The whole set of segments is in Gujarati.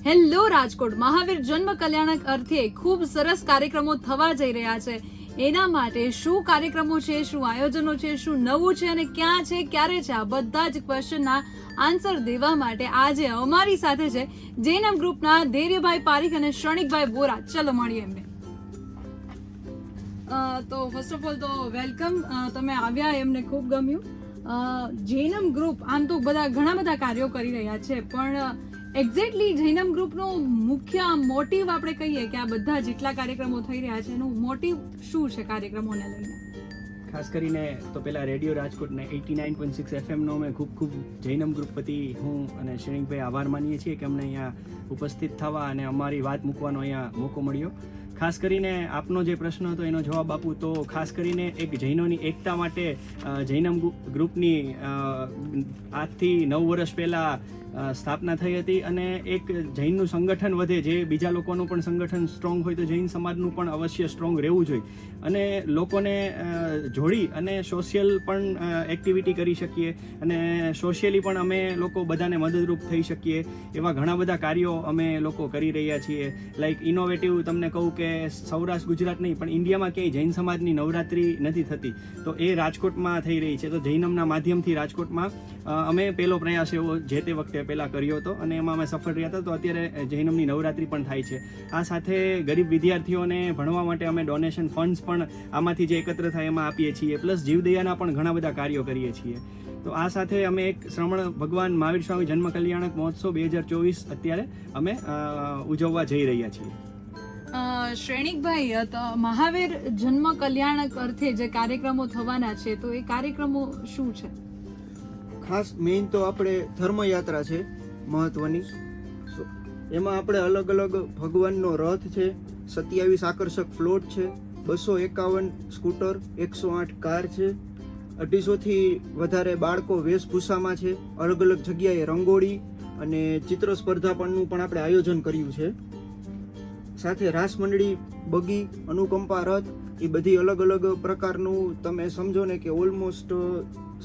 હેલો રાજકોટ મહાવીર જન્મ કલ્યાણક અર્થે ખૂબ સરસ કાર્યક્રમો થવા જઈ રહ્યા છે. એના માટે શું કાર્યક્રમો છે, શું આયોજનો છે, શું નવું છે અને ક્યાં છે, ક્યારે છે, આ બધા જ ક્વેશ્ચનના આન્સર દેવા માટે આજે અમારી સાથે છે જૈનમ ગ્રુપના ધૈર્યભાઈ પારીખ અને ક્ષણિકભાઈ બોરા. ચલો મળીએ એમને. તો ફર્સ્ટ ઓફ ઓલ તો વેલકમ. તમે આવ્યા એમને ખૂબ ગમ્યું. જૈનમ ગ્રુપ આમ તો ઘણા બધા કાર્યો કરી રહ્યા છે, પણ એક્ઝેક્ટલી જૈનમ ગ્રુપનો મુખ્ય મોટિવ આપણે કહીએ કે આ બધા જેટલા કાર્યક્રમો થઈ રહ્યા છે એનું મોટિવ શું છે કાર્યક્રમોને લઈને? ખાસ કરીને તો પેલા રેડિયો રાજકોટને 89.6 FM નો અમે ખૂબ જૈનમ ગ્રુપ વતી હું અને ક્ષણિકભાઈ આભાર માનીએ છીએ કે અમને અહીંયા ઉપસ્થિત થવા અને અમારી વાત મૂકવાનો અહીંયા મોકો મળ્યો. ખાસ કરીને આપનો જે પ્રશ્ન હતો એનો જવાબ આપું તો ખાસ કરીને એક જૈનોની એકતા માટે જૈનમ ગ્રુપની આજથી 9 વર્ષ પહેલાં સ્થાપના થઈ હતી અને એક જૈનનું સંગઠન વધે, જે બીજા લોકોનું પણ સંગઠન સ્ટ્રોંગ હોય તો જૈન સમાજનું પણ અવશ્ય સ્ટ્રોંગ રહેવું જોઈએ અને લોકોને જોડી અને સોશિયલ પણ એક્ટિવિટી કરી શકીએ અને સોશિયલી પણ અમે લોકો બધાને મદદરૂપ થઈ શકીએ એવા ઘણા બધા કાર્યો અમે લોકો કરી રહ્યા છીએ. લાઈક ઇનોવેટિવ તમને કહું કે સૌરાષ્ટ્ર ગુજરાત નહીં પણ ઇન્ડિયામાં ક્યાંય જૈન સમાજની નવરાત્રિ નથી થતી, તો એ રાજકોટમાં થઈ રહી છે. તો જૈનમના માધ્યમથી રાજકોટમાં અમે પહેલો પ્રયાસ એવો જે તે વખતે પહેલાં કર્યો હતો અને એમાં અમે સફળ રહ્યા હતા. તો અત્યારે જૈનમની નવરાત્રિ પણ થાય છે. આ સાથે ગરીબ વિદ્યાર્થીઓને ભણવા માટે અમે ડોનેશન ફંડ્સ પણ આમાંથી જે એકત્ર થાય એમાં આપીએ છીએ, પ્લસ જીવદયાના પણ ઘણા બધા કાર્યો કરીએ છીએ. તો આ સાથે અમે એક શ્રમણ ભગવાન મહાવીર સ્વામી જન્મ કલ્યાણક મહોત્સવ 2024 અત્યારે અમે ઉજવવા જઈ રહ્યા છીએ. શ્રેણિકભાઈ, તો મહાવીર જન્મ કલ્યાણક અર્થે જે કાર્યક્રમો થવાના છે તો એ કાર્યક્રમો શું છે? ખાસ મેઇન તો આપણે ધર્મયાત્રા છે મહત્વની. એમાં આપણે અલગ અલગ ભગવાનનો રથ છે, 27 આકર્ષક ફ્લોટ છે, 251 સ્કૂટર, 108 કાર છે, 250થી વધારે બાળકો વેશભૂષામાં છે. અલગ અલગ જગ્યાએ રંગોળી અને ચિત્ર સ્પર્ધા પણનું પણ આપણે આયોજન કર્યું છે. સાથે રાસ મંડળી, બગી, અનુકંપા રથ, એ બધી અલગ અલગ પ્રકારનું તમે સમજો ને કે ઓલમોસ્ટ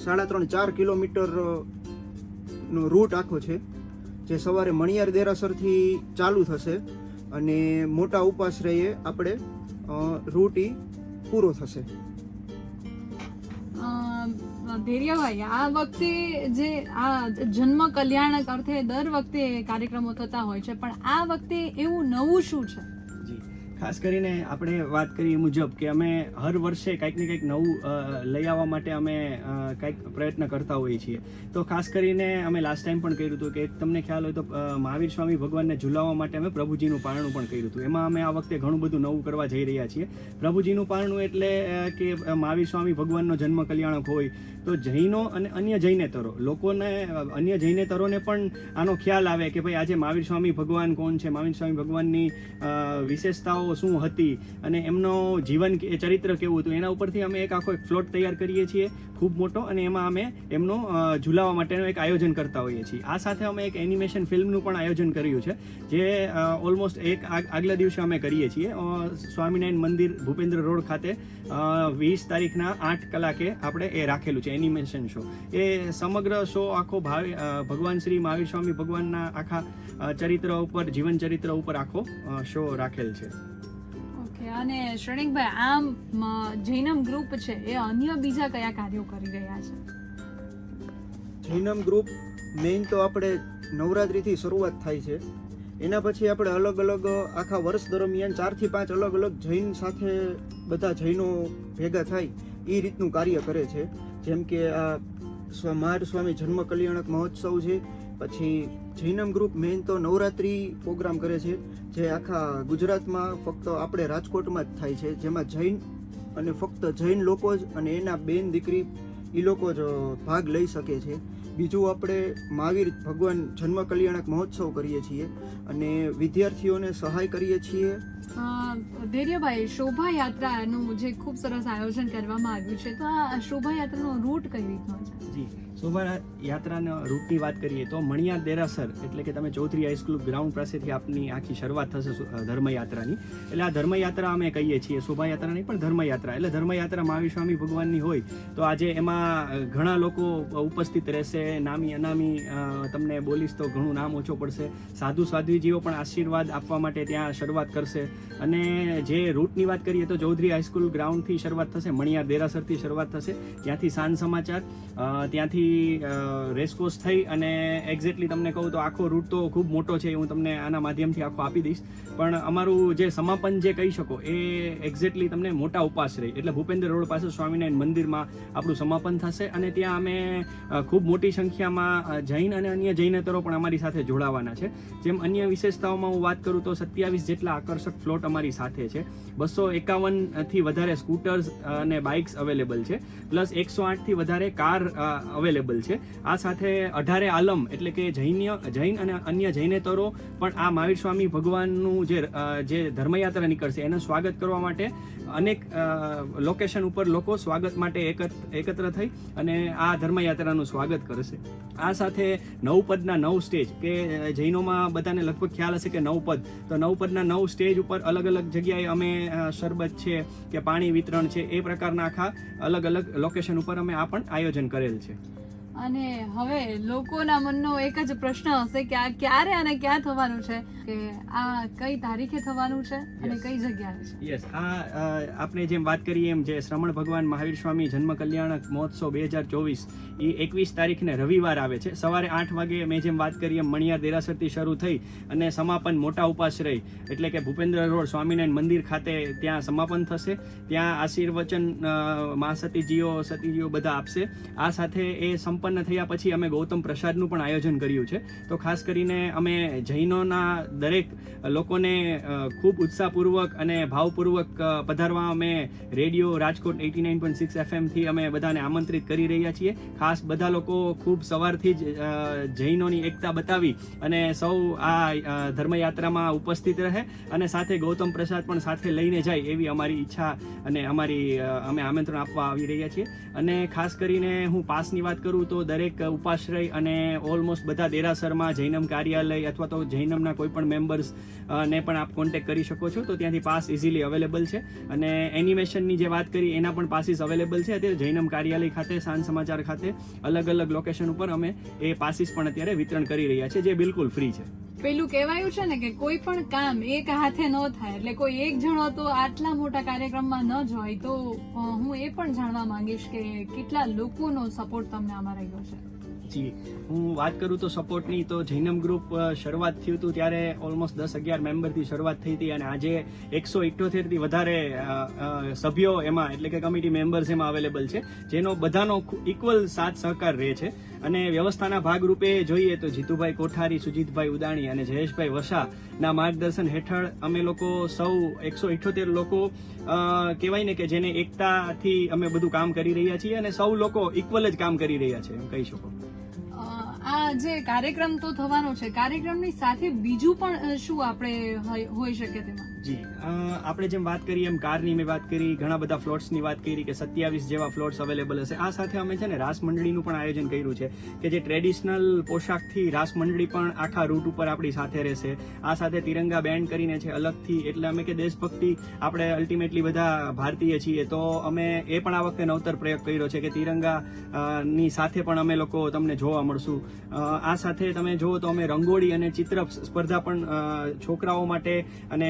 3.5-4 કિલોમીટર નો રૂટ આખો છે, જે સવારે મણિયાર દેરાસરથી ચાલુ થશે અને મોટા ઉપાશ્રયે આપણે રૂટ ઈ પૂરો થશે. ધૈર્યભાઈ, આ વખતે જે આ જન્મ કલ્યાણક અર્થે દર વખતે કાર્યક્રમો થતા હોય છે, પણ આ વખતે એવું નવું શું છે? ખાસ કરીને આપણે વાત કરીએ મુજબ કે અમે હર વર્ષે કંઈક ને કંઈક નવું લઈ આવવા માટે અમે કંઈક પ્રયત્ન કરતા હોઈએ છીએ. તો ખાસ કરીને અમે લાસ્ટ ટાઈમ પણ કર્યું હતું કે તમને ખ્યાલ હોય તો મહાવીર સ્વામી ભગવાનને ઝુલાવવા માટે અમે પ્રભુજીનું પારણું પણ કર્યું હતું. એમાં અમે આ વખતે ઘણું બધું નવું કરવા જઈ રહ્યા છીએ. પ્રભુજીનું પારણું એટલે કે મહાવીર સ્વામી ભગવાનનો જન્મ કલ્યાણક હોય તો જૈનો અને અન્ય જૈનેતરો લોકોને, અન્ય જૈનેતરોને પણ આનો ખ્યાલ આવે કે ભાઈ આજે મહાવીર સ્વામી ભગવાન કોણ છે, મહાવીર સ્વામી ભગવાનની વિશેષતાઓ શું હતી અને એમનો જીવન ચરિત્ર કેવું હતું, એના ઉપરથી અમે એક આખો એક ફ્લોટ તૈયાર કરીએ છીએ ખૂબ મોટો, અને એમાં અમે એમનો ઝુલાવવા માટેનું એક આયોજન કરતા હોઈએ છીએ. આ સાથે અમે એક એનિમેશન ફિલ્મનું પણ આયોજન કર્યું છે, જે ઓલમોસ્ટ એક આગલા દિવસે અમે કરીએ છીએ. સ્વામિનારાયણ મંદિર ભૂપેન્દ્ર રોડ ખાતે 20 તારીખના 8 કલાકે આપણે એ રાખેલું છે એનિમેશન શો. એ સમગ્ર શો આખો ભગવાન શ્રી મહાવીર સ્વામી ભગવાનના આખા ચરિત્ર ઉપર, જીવન ચરિત્ર ઉપર આખો શો રાખેલ છે. અને ક્ષણિકભાઈ, આમ જૈનમ ગ્રુપ છે એ અન્ય બીજા કયા કાર્યો કરી રહ્યા છે? જૈનમ ગ્રુપ મેઇન તો આપણે નવરાત્રિથી શરૂઆત થાય છે. એના પછી આપણે અલગ અલગ આખા વર્ષ દરમિયાન 4 થી 5 અલગ અલગ જૈન સાથે બધા જૈનો ભેગા થાય એ રીતનું કાર્ય કરે છે. જેમ કે આ મહાવીર સ્વામી જન્મ કલ્યાણક મહોત્સવ છે. પછી જૈનમ ગ્રુપ મેઇન તો નવરાત્રિ પ્રોગ્રામ કરે છે, જે આખા ગુજરાતમાં ફક્ત આપણે રાજકોટમાં જ થાય છે, જેમાં જૈન અને ફક્ત જૈન લોકો જ અને એના બેન દીકરી એ લોકો જ ભાગ લઈ શકે છે. બીજું આપણે મહાવીર ભગવાન જન્મ કલ્યાણક મહોત્સવ કરીએ છીએ અને વિદ્યાર્થીઓને સહાય કરીએ છીએ. ધૈર્યભાઈ, શોભાયાત્રાનું જે ખૂબ સરસ આયોજન કરવામાં આવ્યું છે, તો આ શોભાયાત્રાનો રૂટ કઈ રીતનો છે? જી, શોભાયાત્રાના રૂટની વાત કરીએ તો મણિયાર દેરાસર એટલે કે તમે ચૌધરી હાઈસ્કૂલ ગ્રાઉન્ડ પાસેથી આપની આખી શરૂઆત થશે ધર્મયાત્રાની. એટલે આ ધર્મયાત્રા અમે કહીએ છીએ, શોભાયાત્રા નહીં પણ ધર્મયાત્રા. એટલે ધર્મયાત્રા મહાવીર સ્વામી ભગવાનની હોય તો આજે એમાં ઘણા લોકો ઉપસ્થિત રહેશે. નામી અનામી તમને બોલીશ તો ઘણું નામ ઓછો પડશે. સાધુ સાધ્વીજીઓ પણ આશીર્વાદ આપવા માટે ત્યાં શરૂઆત કરશે. અને જે રૂટની વાત કરીએ તો ચૌધરી હાઈસ્કૂલ ગ્રાઉન્ડથી શરૂઆત થશે, મણિયાર દેરાસરથી શરૂઆત થશે, ત્યાંથી સાંજ સમાચાર, ત્યાંથી રેસકોર્સ થઈ અને એક્ઝેક્ટલી તમને કહું તો આખો રૂટ તો ખૂબ મોટો છે, હું તમને આના માધ્યમથી આખો આપી દઈશ. પણ અમારું જે સમાપન જે કહી શકો એ એક્ઝેક્ટલી તમને મોટા ઉપાશ્રય એટલે ભૂપેન્દ્ર રોડ પાસે સ્વામિનારાયણ મંદિરમાં આપણું સમાપન થશે. અને ત્યાં અમે ખૂબ મોટી સંખ્યામાં જૈન અને અન્ય જૈનેતરો પણ અમારી સાથે જોડાવાના છે. જેમ અન્ય વિશેષતાઓમાં હું વાત કરું તો 27 જેટલા આકર્ષક ફ્લોટ અમારી સાથે છે, 251થી વધારે સ્કૂટર્સ અને બાઇક્સ અવેલેબલ છે, પ્લસ 108 થી વધારે કાર અવેલેબલ છે. આ સાથે 18 આલમ એટલે કે જૈન અને અન્ય જૈનેતરો પણ આ મહાવીર સ્વામી ભગવાનનું જે ધર્મયાત્રા નીકળશે એનું સ્વાગત કરવા માટે અનેક લોકેશન ઉપર લોકો સ્વાગત માટે એકત્ર થઈ અને આ ધર્મયાત્રાનું સ્વાગત કરશે. આ સાથે નવપદના 9 સ્ટેજ કે જૈનોમાં બધાને લગભગ ખ્યાલ હશે કે નવપદ, તો નવપદના 9 સ્ટેજ ઉપર અલગ અલગ જગ્યાએ અમે શરબત છે કે પાણી વિતરણ છે એ પ્રકારના આખા અલગ અલગ લોકેશન ઉપર અમે આ પણ આયોજન કરેલ છે. અને હવે લોકોના મનનો એક જ પ્રશ્ન હશે કે આ ક્યારે અને ક્યાં થવાનું છે, કે આ કઈ તારીખે થવાનું છે અને કઈ જગ્યાએ છે? યસ, આ આપણે જેમ વાત કરીએ એમ જે શ્રમણ ભગવાન મહાવીર સ્વામી જન્મ કલ્યાણક મહોત્સવ 2024 એ 21 તારીખને રવિવાર આવે છે. સવારે 8 વાગે મેં જેમ વાત કરી એમ મણિયાર દેરાસરથી શરૂ થઈ અને સમાપન મોટા ઉપાશ્રય એટલે કે ભૂપેન્દ્ર રોડ સ્વામિનારાયણ મંદિર ખાતે ત્યાં સમાપન થશે. ત્યાં આશીર્વચન સતીજીઓ બધા આપશે. આ સાથે એ સંપન્ન થયા પછી અમે ગૌતમ પ્રસાદનું પણ આયોજન કર્યું છે. તો ખાસ કરીને અમે જૈનોના દરેક લોકોને ખૂબ ઉત્સાહપૂર્વક અને ભાવપૂર્વક પધારવા અમે રેડિયો રાજકોટ 89.6 FM થી અમે બધાને આમંત્રિત કરી રહ્યા છીએ. ખાસ બધા લોકો ખૂબ સવારથી જ જૈનોની એકતા બતાવી અને સૌ આ ધર્મયાત્રામાં ઉપસ્થિત રહે અને સાથે ગૌતમ પ્રસાદ પણ સાથે લઈને જાય એવી અમારી ઈચ્છા અને અમે આમંત્રણ આપવા આવી રહ્યા છીએ. અને ખાસ કરીને હું પાસની વાત કરું તો દરેક ઉપાશ્રય અને ઓલમોસ્ટ બધા દેરાસરમાં જૈનમ કાર્યાલય અથવા તો જૈનમના કોઈ પણ મેમ્બર્સ ને પણ આપ કોન્ટેક્ટ કરી શકો છો. તો ત્યાંથી પાસ ઇઝીલી અવેલેબલ છે. અને એનિમેશનની જે વાત કરી એના પણ પાસીસ અવેલેબલ છે. અત્યારે જૈનમ કાર્યાલય ખાતે, સાંજ સમાચાર ખાતે અલગ અલગ લોકેશન ઉપર અમે એ પાસીસ પણ અત્યારે વિતરણ કરી રહ્યા છે, જે બિલકુલ ફ્રી છે. પેલું કહેવાયું છે ને કે કોઈ પણ કામ એક હાથે ન થાય, એટલે કોઈ એક જણો તો આટલા મોટા કાર્યક્રમમાં ન જ હોય. તો હું એ પણ જાણવા માંગીશ કે કેટલા લોકોનો સપોર્ટ તમને આમાં રહ્યો છે? જી, હું વાત કરું તો સપોર્ટની તો જૈનમ ગ્રુપ શરૂઆત થયું હતું ત્યારે ઓલમોસ્ટ 10-11 મેમ્બરથી શરૂઆત થઈ હતી અને આજે 178 થી વધારે સભ્યો એમાં એટલે કે કમિટી મેમ્બર્સ એમાં અવેલેબલ છે, જેનો બધાનો ઇક્વલ સાથ સહકાર રહે છે. અને વ્યવસ્થાના ભાગરૂપે જોઈએ તો જીતુભાઈ કોઠારી, સુજીતભાઈ ઉદાણી અને જયેશભાઈ વસાના માર્ગદર્શન હેઠળ અમે લોકો સૌ 178 લોકો કહેવાય ને કે જેને એકતાથી અમે બધું કામ કરી રહ્યા છીએ અને સૌ લોકો ઇક્વલ જ કામ કરી રહ્યા છે એમ કહી શકો. આ જે કાર્યક્રમ તો થવાનો છે, કાર્યક્રમની સાથે બીજું પણ શું આપણે હોઈ શકે તેમાં? જી, આપણે જેમ વાત કરી એમ કારની મેં વાત કરી, ઘણા બધા ફ્લોટ્સની વાત કરી કે 27 જેવા ફ્લોટ્સ અવેલેબલ હશે. આ સાથે અમે છે ને રાસ મંડળીનું પણ આયોજન કર્યું છે કે જે ટ્રેડિશનલ પોશાકથી રાસ મંડળી પણ આખા રૂટ ઉપર આપણી સાથે રહેશે. આ સાથે તિરંગા બેન્ડ કરીને છે અલગથી, એટલે અમે કે દેશભક્તિ આપણે અલ્ટિમેટલી બધા ભારતીય છીએ તો અમે એ પણ આ વખતે નવતર પ્રયોગ કર્યો છે કે તિરંગા ની સાથે પણ અમે લોકો તમને જોવા મળશું. આ સાથે તમે જુઓ તો અમે રંગોળી અને ચિત્ર સ્પર્ધા પણ છોકરાઓ માટે અને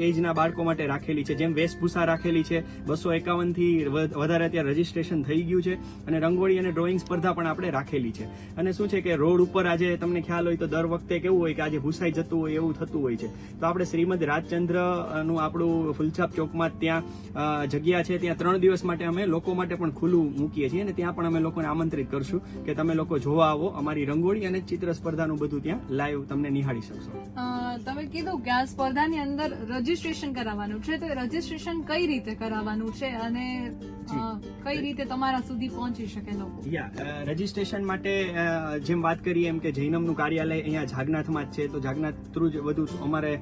એજના બાળકો માટે રાખેલી છે. જેમ વેશભૂષા રાખેલી છે, 251 થી વધારે અત્યારે રજીસ્ટ્રેશન થઈ ગયું છે અને રંગોળી અને ડ્રોઈંગ સ્પર્ધા પણ આપણે રાખેલી છે. અને શું છે કે રોડ ઉપર આજે તમને ખ્યાલ હોય તો દર વખતે કેવું હોય કે આજે ભૂસાઈ જતું હોય એવું થતું હોય છે. તો આપણે શ્રીમદ રાજચંદ્ર નું આપણું ફુલછાપ ચોકમાં ત્યાં જગ્યા છે, ત્યાં 3 દિવસ માટે અમે લોકો માટે પણ ખુલ્લું મૂકીએ છીએ અને ત્યાં પણ અમે લોકોને આમંત્રિત કરશું કે તમે લોકો જોવા આવો, અમારી રંગોળી અને ચિત્ર સ્પર્ધાનું બધું ત્યાં લાઈવ તમને નિહાળી શકશો. તમે કીધું કે આ સ્પર્ધાની અંદર રજીસ્ટ્રેશન કરાવવાનું છે, તો રજીસ્ટ્રેશન કઈ રીતે કરાવવાનું છે અને કઈ રીતે તમારા સુધી પહોંચી શકે લોકો? રજીસ્ટ્રેશન માટે જેમ વાત કરીએ એમ કે જૈનમનું કાર્યાલય અહીંયા જાગનાથમાં જ છે, તો જાગનાથ થ્રુ જ બધું અમારે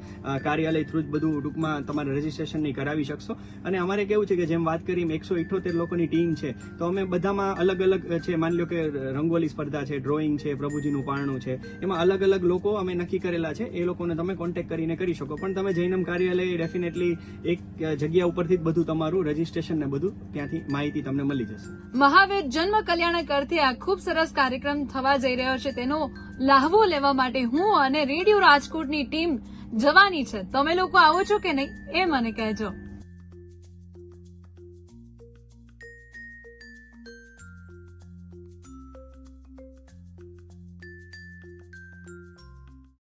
કાર્યાલય થ્રુ જ બધું ટૂંકમાં તમારે રજીસ્ટ્રેશન નહીં કરાવી શકશો. અને અમારે કેવું છે કે જેમ વાત કરી 178 લોકોની ટીમ છે, તો અમે બધામાં અલગ અલગ છે. માની લો કે રંગોલી સ્પર્ધા છે, ડ્રોઈંગ છે, પ્રભુજીનું પારણું છે, એમાં અલગ અલગ લોકો અમે નક્કી કરેલા છે. એ લોકોને તમે કોન્ટેક્ટ કરીને કરી શકો, પણ તમે જૈનમ કાર્યાલય ડેફિનેટલી એક જગ્યા ઉપરથી જ બધું તમારું રજીસ્ટ્રેશન ને બધું ત્યાંથી માહિતી તમને મળી જશે. મહાવીર જન્મ કલ્યાણક અર્થે આ ખૂબ સરસ કાર્યક્રમ થવા જઈ રહ્યો છે, તેનો લાહવો લેવા માટે હું અને રેડિયો રાજકોટની ટીમ જવાની છે. તમે લોકો આવો છો કે નહીં એ મને કહેજો.